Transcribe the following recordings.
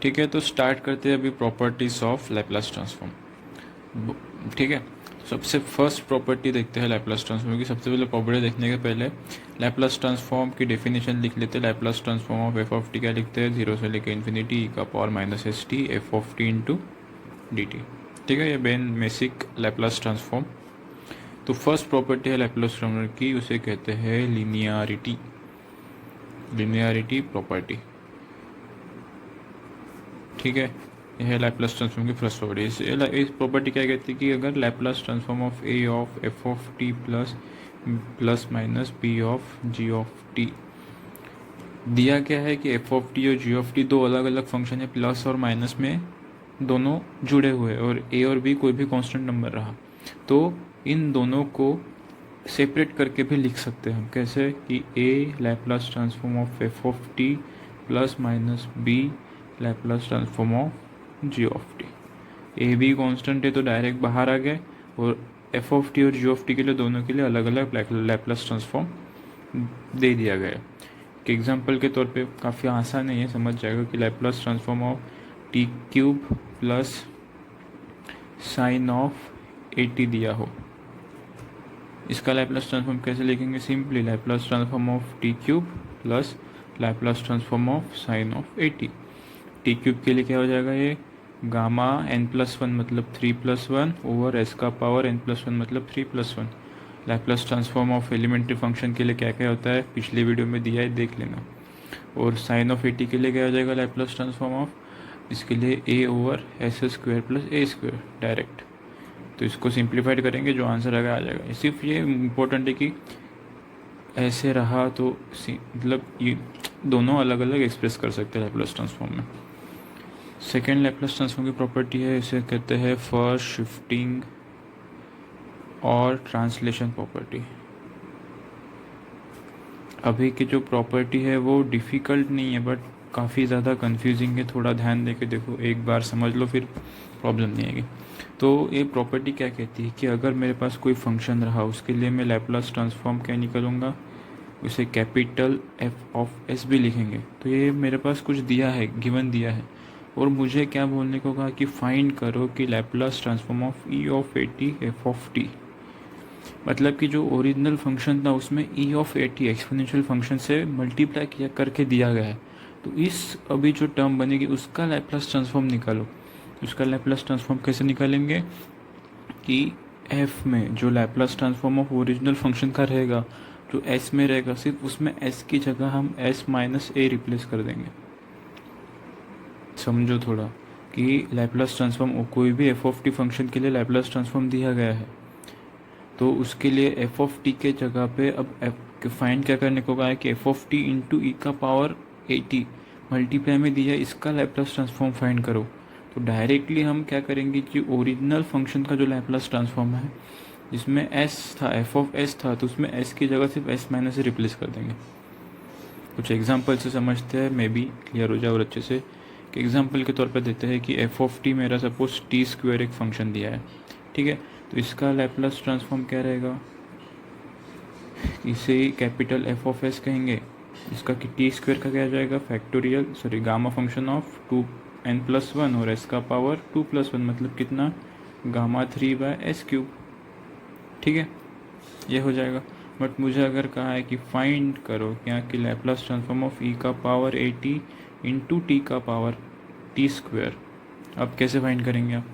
ठीक है, तो स्टार्ट करते हैं अभी प्रॉपर्टीज ऑफ लैपलास ट्रांसफॉर्म। ठीक है, सबसे फर्स्ट प्रॉपर्टी देखते हैं लैपलास ट्रांसफॉर्म की। सबसे पहले प्रॉपर्टी देखने के पहले लैपलास ट्रांसफॉर्म की डेफिनेशन लिख लेते हैं। Laplace transform of F of T क्या लिखते हैं, जीरो से लेकर इन्फिनिटी ई का power minus S T F of T into D T. ठीक है, ये बेन बेसिक लैपलास ट्रांसफॉर्म। तो फर्स्ट प्रॉपर्टी है लैपलास ट्रांसफॉर्म की, उसे कहते हैं लीनियरिटी, लीनियरिटी प्रॉपर्टी। ठीक है, यह है लैपलास ट्रांसफॉर्म की फर्स्ट प्रॉपर्टी। इस प्रॉपर्टी क्या कहती है कि अगर Laplace transform of A of F of T plus plus minus B of ji of T दिया क्या है कि एफ ऑफ टी और जी ऑफ टी दो अलग अलग फंक्शन है, प्लस और माइनस में दोनों जुड़े हुए, और ए और बी कोई भी कांस्टेंट नंबर रहा, तो इन दोनों को सेपरेट करके भी लिख सकते हैं हम। कैसे कि a Laplace transform of F of T plus minus b Laplace transform of ji of t. A b constant है तो डायरेक्ट बाहर आ गए, और एफ ऑफ टी और जी ऑफ टी के लिए दोनों के लिए अलग अलग लैपलास ट्रांसफॉर्म दे दिया गया है। कि एग्जाम्पल के तौर पे काफ़ी आसान है, ये समझ जाएगा कि Laplace transform of T cube plus sign of A T दिया हो, इसका लैपलास ट्रांसफॉर्म कैसे लिखेंगे, simply Laplace transform of T cube plus Laplace transform of sine of A T. T cube के लिए क्या हो जाएगा, ये गामा एन प्लस वन मतलब 3+1 ओवर एस का पावर एन प्लस वन मतलब 3+1। Laplace transform of elementary function के लिए क्या क्या होता है पिछले वीडियो में दिया है, देख लेना। और साइन ऑफ ए टी के लिए क्या हो जाएगा लैपलास ट्रांसफॉर्म ऑफ, इसके लिए ए ओवर एस स्क्वायर प्लस ए स्क्वायर डायरेक्ट। तो इसको सिंप्लीफाइड करेंगे, जो आंसर आ जाएगा। सिर्फ ये इम्पोर्टेंट है कि ऐसे रहा तो मतलब ये दोनों अलग अलग एक्सप्रेस कर सकते हैं लैपलास ट्रांसफॉर्म में। सेकेंड लैपलास ट्रांसफॉर्म की प्रॉपर्टी है, इसे कहते हैं फर्स्ट शिफ्टिंग और ट्रांसलेशन प्रॉपर्टी। अभी की जो प्रॉपर्टी है वो डिफ़िकल्ट नहीं है, बट काफ़ी ज़्यादा कंफ्यूजिंग है। थोड़ा ध्यान दे के देखो, एक बार समझ लो फिर प्रॉब्लम नहीं आएगी। तो ये प्रॉपर्टी क्या कहती है कि अगर मेरे पास कोई फंक्शन रहा, उसके लिए मैं लैपलास ट्रांसफॉर्म क्या निकालूंगा, उसे कैपिटल एफ ऑफ एस भी लिखेंगे। तो ये मेरे पास कुछ दिया है, गिवन दिया है, और मुझे क्या बोलने को कहा कि फाइंड करो कि Laplace transform of E of A T F of T. मतलब कि जो ओरिजिनल फंक्शन था उसमें ई of A T exponential function से मल्टीप्लाई किया करके दिया गया है, तो इस अभी जो टर्म बनेगी उसका लैपलास ट्रांसफॉर्म निकालो। उसका लैपलास ट्रांसफॉर्म कैसे निकालेंगे कि एफ में जो Laplace transform of original function का रहेगा, जो एस में रहेगा, सिर्फ उसमें एस की जगह हम एस माइनस ए रिप्लेस कर देंगे। समझो थोड़ा कि लैपलास ट्रांसफॉर्म कोई भी एफ ऑफ टी फंक्शन के लिए लैपलास ट्रांसफॉर्म दिया गया है, तो उसके लिए एफ ऑफ टी के जगह पे अब एफ फाइंड क्या करने को कहा है कि एफ ऑफ टी इंटू ई का पावर ए टी मल्टीप्लाई में दिया है, इसका लैपलास ट्रांसफॉर्म फाइंड करो। तो डायरेक्टली हम क्या करेंगे कि ओरिजिनल फंक्शन का जो लैपलास ट्रांसफॉर्म है, जिसमें एस था, एफ ऑफ एस था, तो उसमें एस की जगह सिर्फ एस माइनस से रिप्लेस कर देंगे। कुछ एग्जाम्पल से समझते हैं, मे बी क्लियर हो जाए और अच्छे से। कि एग्जाम्पल के तौर पर देते हैं कि एफ ऑफ टी मेरा सपोज टी स्क्वायर एक फंक्शन दिया है, ठीक है, तो इसका लैपलास ट्रांसफॉर्म क्या रहेगा, इसे कैपिटल एफ ऑफ एस कहेंगे। इसका कि टी स्क्वायर का क्या आ जाएगा, factorial sorry gamma function of 2n+1 और एस का पावर 2+1 मतलब कितना, गामा 3/s³। ठीक है, ये हो जाएगा। बट मुझे अगर कहा है कि फाइंड करो क्या कि लैपलास ट्रांसफॉर्म ऑफ ई का power A T into T का पावर टी स्क्वायर, अब कैसे फाइंड करेंगे आप।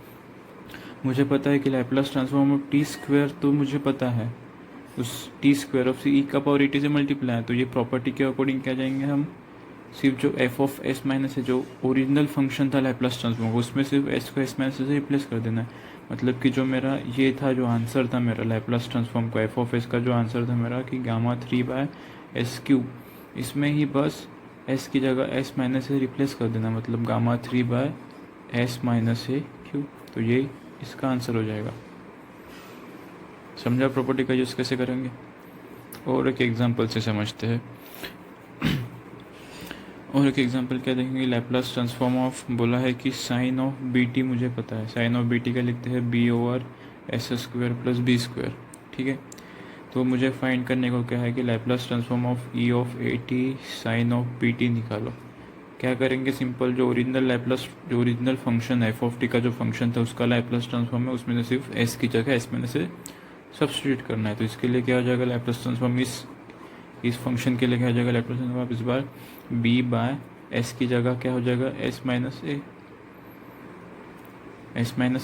मुझे पता है कि Laplace transform of t square तो मुझे पता है, उस टी स्क्वायर ऑफ ई का पावर ए टी से मल्टीप्लाई है, तो ये प्रॉपर्टी के अकॉर्डिंग क्या जाएंगे हम, सिर्फ जो एफ ऑफ एस माइनस है, जो ओरिजिनल फंक्शन था लैपलास ट्रांसफॉर्म, उसमें सिर्फ एस को एस माइनस से रिप्लेस कर देना है। मतलब कि जो मेरा ये था, जो आंसर था मेरा लैपलास ट्रांसफॉर्म को एफ ऑफ एस का जो आंसर था मेरा कि गामा 3/s³, इसमें ही बस एस की जगह एस माइनस से रिप्लेस कर देना, मतलब गामा 3/s माइनस a³। तो ये इसका आंसर हो जाएगा। समझा प्रॉपर्टी का यूज़ कैसे करेंगे। और एक एग्जांपल से समझते हैं। और एक एग्जांपल क्या देखेंगे, लैपलास ट्रांसफॉर्म ऑफ बोला है कि साइन ऑफ बी टी मुझे पता है, साइन ऑफ बी टी का लिखते हैं B over S square plus B square. ठीक है, तो मुझे फाइंड करने को क्या है कि Laplace transform of E of A T sine of B T निकालो। क्या करेंगे, सिंपल जो ओरिजिनल फंक्शन है एफ ऑफ टी का जो फंक्शन था उसका लैप्लस ट्रांसफॉर्म है, उसमें से सिर्फ एस की जगह एस में से सब्स्टिट्यूट करना है। तो इसके लिए क्या हो जाएगा लैप्लस ट्रांसफॉर्म, इस फंक्शन के लिए क्या हो जाएगा लैप्लस ट्रांसफॉर्म, इस बार बी बाय एस की जगह क्या हो जाएगा एस माइनस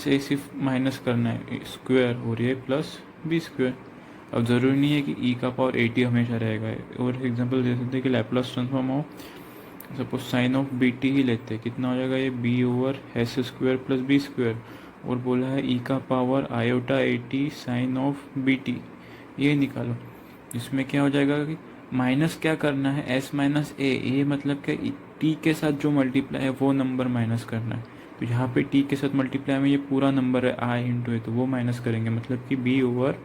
ए सिर्फ माइनस करना है, स्क्वायर और ये प्लस बी स्क्वायर। अब ज़रूरी नहीं है कि ई का पावर 80 हमेशा रहेगा। और एग्जांपल दे सकते हैं कि लैप्लस ट्रांसफॉर्म हो, suppose sine of B t ही लेते हैं, कितना हो जाएगा ये b over S square plus B square, और बोला है ई का power iota 80 sine of B t, ये निकालो। इसमें क्या हो जाएगा कि माइनस क्या करना है एस माइनस ए मतलब क्या टी के साथ जो मल्टीप्लाई है वो नंबर माइनस करना है। तो यहाँ पे टी के साथ मल्टीप्लाई में ये पूरा नंबर है आई इंटू ए, तो वो माइनस करेंगे, मतलब कि b over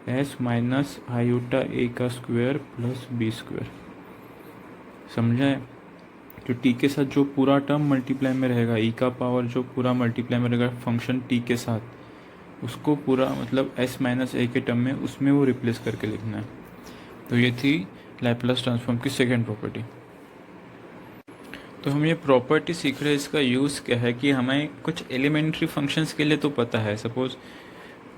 s minus iota a का स्क्वायर प्लस बी स्क्वायर। समझा है? जो टी के साथ जो पूरा टर्म मल्टीप्लाई में रहेगा, ई का पावर जो पूरा मल्टीप्लाई में रहेगा फंक्शन टी के साथ, उसको पूरा मतलब एस माइनस ए के टर्म में उसमें वो रिप्लेस करके लिखना है। तो ये थी लैप्लस ट्रांसफॉर्म की सेकेंड प्रॉपर्टी। तो हम ये प्रॉपर्टी सीख रहे हैं, इसका यूज़ क्या है कि हमें कुछ एलिमेंट्री फंक्शंस के लिए तो पता है, सपोज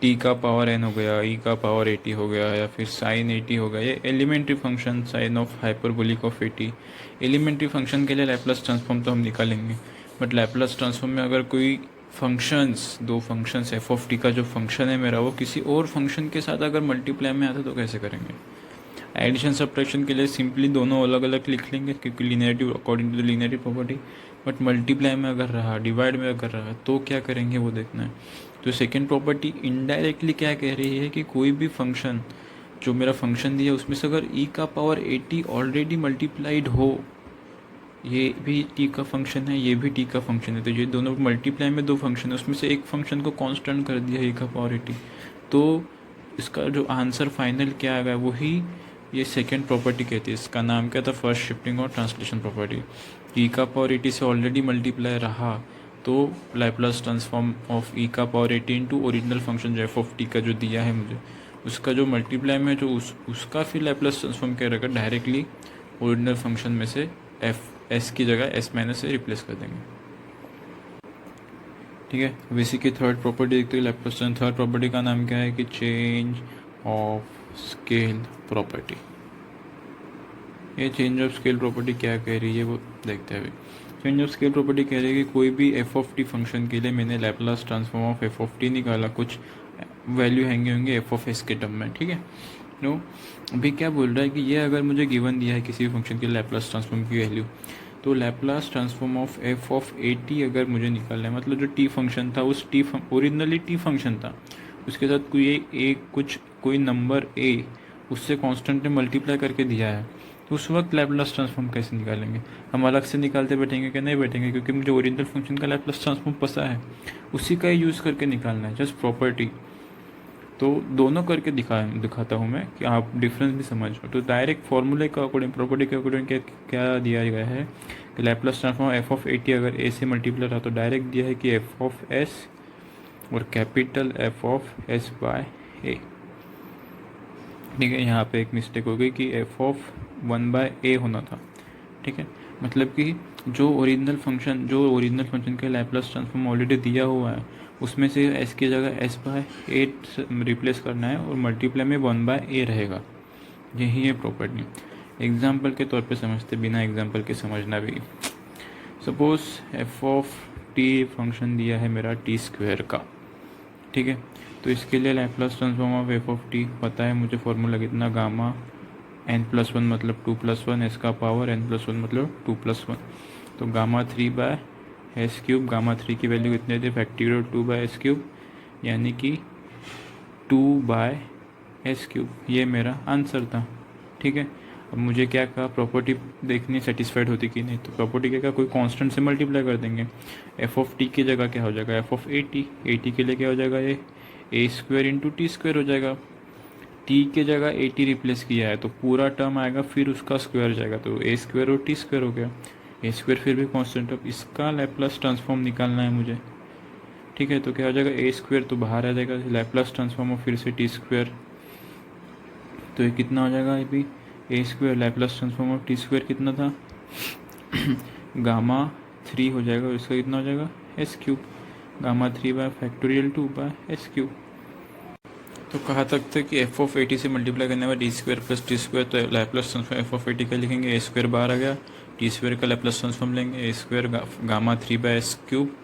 टी का पावर एन हो गया, ई का पावर 80 हो गया, या फिर साइन 80 हो गया, ये elementary function, sine of hyperbolic of 80 elementary function के लिए लैप्लस ट्रांसफॉर्म तो हम निकालेंगे। बट लैप्लस ट्रांसफॉर्म में अगर कोई फंक्शंस, दो फंक्शंस एफ ऑफ टी का जो फंक्शन है मेरा वो किसी और फंक्शन के साथ अगर मल्टीप्लाई में आता तो कैसे करेंगे? एडिशन सब्ट्रैक्शन के लिए सिंपली दोनों अलग अलग लिख लेंगे क्योंकि linearity according to the linearity property. But multiply में अगर रहा, डिवाइड में अगर रहा, तो क्या करेंगे वो देखना है। तो सेकेंड प्रॉपर्टी इनडायरेक्टली क्या कह रही है कि कोई भी फंक्शन जो मेरा फंक्शन दिया उसमें से अगर ई का पावर 80 ऑलरेडी मल्टीप्लाइड हो, ये भी टी का फंक्शन है, ये भी टी का फंक्शन है, तो ये दोनों मल्टीप्लाई में दो फंक्शन है, उसमें से एक फंक्शन को कांस्टेंट कर दिया ई का पावर 80, तो इसका जो आंसर फाइनल क्या आएगा वही ये सेकेंड प्रॉपर्टी कहती है। इसका नाम क्या था, फर्स्ट शिफ्टिंग और ट्रांसलेशन प्रॉपर्टी। ई का पावर 80 से ऑलरेडी मल्टीप्लाई रहा तो लैप्लस ट्रांसफॉर्म ऑफ ई का पावर 80 इंटू ओरिजिनल फंक्शन जो एफ ऑफ टी का जो दिया है मुझे, उसका जो मल्टीप्लाई में जो उसका फिर लैप्लस ट्रांसफॉर्म क्या रहेगा, डायरेक्टली ओरिजिनल फंक्शन में से एफ एस की जगह एस माइनस से रिप्लेस कर देंगे। ठीक है, अब इसी की थर्ड प्रॉपर्टी देखते हैं लैप्लस। थर्ड प्रॉपर्टी का नाम क्या है कि चेंज ऑफ स्केल प्रॉपर्टी। ये चेंज ऑफ स्केल प्रॉपर्टी क्या कह रही है वो देखते हैं अभी। चेंज ऑफ स्केल प्रॉपर्टी कह रही है कि कोई भी एफ ऑफ टी फंक्शन के लिए मैंने Laplace transform of F of T निकाला, कुछ वैल्यू हैंगे होंगे एफ ऑफ एस के टर्म में। ठीक है, तो अभी क्या बोल रहा है कि ये अगर मुझे गिवन दिया है किसी भी फंक्शन के लैप्लस ट्रांसफॉर्म की वैल्यू, तो Laplace transform of F of 80 अगर मुझे निकालना है, मतलब जो टी फंक्शन था उस ओरिजिनली टी फंक्शन था, उसके साथ कोई नंबर ए उससे कांस्टेंट ने मल्टीप्लाई करके दिया है, तो उस वक्त लैप्लस ट्रांसफॉर्म कैसे निकालेंगे? हम अलग से निकालते बैठेंगे क्या? नहीं बैठेंगे, क्योंकि मुझे ओरिजिनल फंक्शन का लैप्लस ट्रांसफॉर्म पता है, उसी का ही यूज़ करके निकालना है, जस्ट प्रॉपर्टी। तो दोनों करके दिखाता हूँ मैं कि आप डिफरेंस भी समझ लो। तो डायरेक्ट फॉर्मूले के अकॉर्डिंग, प्रॉपर्टी के अकॉर्डिंग क्या दिया गया है कि लैप्लस ट्रांसफॉर्म एफ ऑफ 80 अगर ए से मल्टीप्लाई रहा तो डायरेक्ट दिया है कि एफ ऑफ एस और capital f of s by a. ठीक है, यहाँ पे एक मिस्टेक हो गई कि एफ ऑफ 1 बाय ए होना था। ठीक है, मतलब कि जो ओरिजिनल फंक्शन का लैप्लस ट्रांसफॉर्म ऑलरेडी दिया हुआ है उसमें से एस की जगह एस बाय ए रिप्लेस करना है और मल्टीप्लाई में 1 बाय ए रहेगा। यही है प्रॉपर्टी। एग्जाम्पल के तौर पे समझते, बिना एग्जाम्पल के समझना भी। Suppose F of T function दिया है मेरा टी स्क्वायर का। ठीक है, तो इसके लिए Laplace transform of F of T पता है मुझे, फॉर्मूला कितना, गामा n+1 मतलब 2+1, एस का पावर n+1 मतलब 2+1, तो gamma 3 by s cube, gamma 3 की वैल्यू कितने थे, फैक्टोरियल 2 बाय एस क्यूब, यानी कि 2 बाय एस क्यूब, ये मेरा आंसर था। ठीक है, अब मुझे क्या कहा, प्रॉपर्टी देखनी सेटिस्फाइड होती कि नहीं, तो प्रॉपर्टी क्या कहा, कोई कांस्टेंट से मल्टीप्लाई कर देंगे। एफ ऑफ टी की जगह क्या हो जाएगा, एफ ऑफ 80 के लिए क्या हो जाएगा, ये ए स्क्वायर इंटू टी स्क्वायर हो जाएगा। टी के जगह 80 रिप्लेस किया है तो पूरा टर्म आएगा, फिर उसका स्क्वायर जाएगा, तो ए स्क्वायर और टी स्क्वायर हो गया। ए स्क्वायर फिर भी कांस्टेंट, अब इसका लैप्लस ट्रांसफॉर्म निकालना है मुझे। ठीक है, तो क्या हो जाएगा, ए स्क्वायर तो बाहर आ जाएगा, लैप्लस ट्रांसफॉर्म और फिर से टी स्क्वायर, तो ये कितना हो जाएगा, ये भी a square Laplace transform of t square कितना था गामा 3 हो जाएगा, इसका कितना हो जाएगा S cube, gamma 3 bye factorial 2 bye s cube. तो कहा तक थे कि एफ ऑफ 80 से मल्टीप्लाई करने में d square plus t square, तो लैप्लस ट्रांसफॉर्म एफ ऑफ 80 का लिखेंगे, ए स्क्वायर बाहर आ गया, टी स्क्वायर का लैप्लस ट्रांसफॉर्म लेंगे, a square gamma 3 by s cube,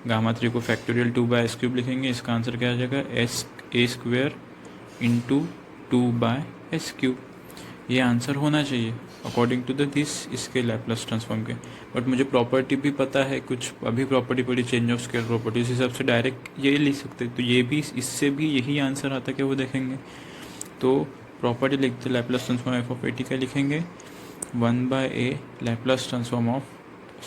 gamma 3 को फैक्टोरियल 2 बाय एस क्यूब लिखेंगे, इसका आंसर क्या आ जाएगा S A square into 2 bye s cube. ये आंसर होना चाहिए अकॉर्डिंग टू द दिस इसके लैप्लस ट्रांसफॉर्म के। बट मुझे प्रॉपर्टी भी पता है कुछ, अभी प्रॉपर्टी पड़ी चेंज ऑफ स्केल प्रॉपर्टी, इस हिसाब से डायरेक्ट ये लिख सकते, तो ये भी इससे भी यही आंसर आता है कि वो देखेंगे। तो प्रॉपर्टी लिखते लैप्लस ट्रांसफॉर्म एफ ऑफ 80 का लिखेंगे 1 by A Laplace transform of,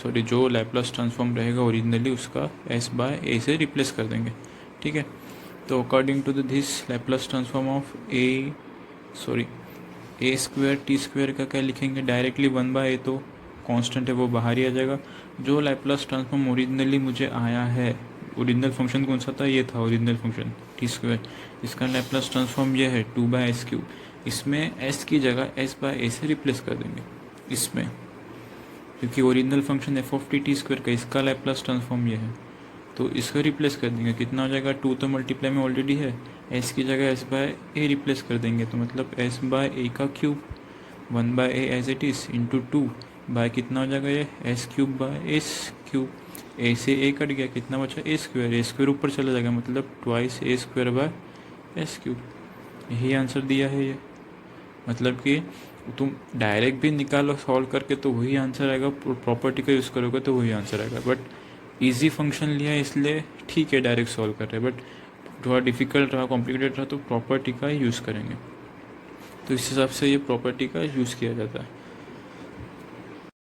sorry जो लैप्लस ट्रांसफॉर्म रहेगा ओरिजिनली उसका एस बाय ए से रिप्लेस कर देंगे, ठीक है। तो according to the this Laplace transform of A square T square का क्या लिखेंगे डायरेक्टली 1 बाय ए, तो कांस्टेंट है वो बाहर ही आ जाएगा। जो लैप्लस ट्रांसफॉर्म ओरिजिनली मुझे आया है, ओरिजिनल फंक्शन कौन सा था, ये था ओरिजिनल फंक्शन टी स्क्वायर, इसका लैप्लस ट्रांसफॉर्म ये है 2 बाय एस क्यूब, इसमें एस की जगह एस बाय ए से रिप्लेस कर देंगे इसमें, क्योंकि original function F of t square का इसका लैप्लस ट्रांसफॉर्म ये है, तो इसको रिप्लेस कर देंगे। कितना हो जाएगा 2 तो मल्टीप्लाई में ऑलरेडी है, एस की जगह एस बाय ए रिप्लेस कर देंगे, तो मतलब एस बाय ए का cube 1 by a as it is into 2 by कितना हो जाएगा ये s cube by s cube, a से ए कट गया, कितना बचा ए स्क्वायर ऊपर चला जाएगा, मतलब twice A square by s cube. यही आंसर दिया है ये, मतलब कि तुम डायरेक्ट भी निकालो सॉल्व करके तो वही आंसर आएगा, प्रॉपर्टी का यूज़ करोगे तो वही आंसर आएगा। बट इजी फंक्शन लिया है इसलिए ठीक है डायरेक्ट सॉल्व कर रहे हैं, बट थोड़ा डिफिकल्ट रहा कॉम्प्लिकेटेड रहा तो प्रॉपर्टी का यूज़ करेंगे। तो इस हिसाब से ये प्रॉपर्टी का यूज़ किया जाता है।